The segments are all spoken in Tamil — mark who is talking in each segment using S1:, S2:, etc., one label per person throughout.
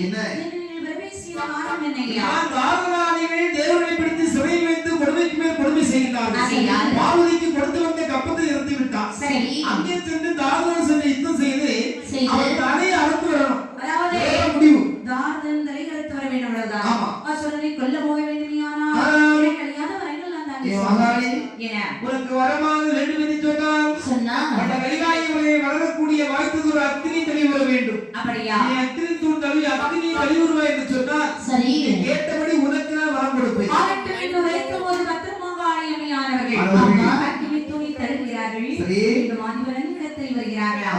S1: என்ன
S2: காரணம் என்னையா?
S1: தாரகாணிகள் தேவனை பிடித்து சிறையில் வைத்து கொடுமைக்கு மேல் கொடுமை செய்கிறார்கள். பார்வதிக்கு கொடுத்து வந்த கப்பத்தை இறந்து விட்டார்.
S2: சரி,
S1: அங்கே சென்று தாரகன் சென்று யுத்தம் செய்து அவர் தலையை அறுத்து வரணும்.
S2: அதாவது
S1: முடிவு
S2: தாரகன் தலை அறுத்து வர வேண்டும். அவ்வளவுதான்.
S1: ஆமா.
S2: அசுரனை கொல்ல போக வேண்டுமையானால் கிடையாத வரங்கள் நான் தாண்டி உனக்கு வரமாக வேண்டும் என்று சொன்னால் அந்த கைலாயங்களை வளரக்கூடிய வாய்த்தது ஒரு அக்னி தலை வர வேண்டும். அப்படியா?
S1: நீ அக்னி தூள் தலை அக்னி தலை வருவா என்று சொன்னால்
S2: சரி,
S1: கேட்டபடி உனக்கு நான் வரம் கொடுப்பேன்.
S2: ஆகட்டும் என்று உரைக்கும் போது பத்திரமாக ஆணையமையானவர்கள் அக்னி தூணி தருகிறார்கள். இந்த மாநிலன் இடத்தில் வருகிறார்கள்.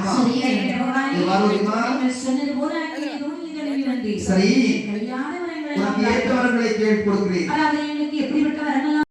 S2: சொன்னது போல அக்னி தூணிகளில் வந்து
S1: சரி
S2: கல்யாண வரங்களை
S1: ஏற்றவர்களை கேட்டு கொடுக்கிறேன்.
S2: அதாவது எனக்கு எப்படிப்பட்ட வரங்கள்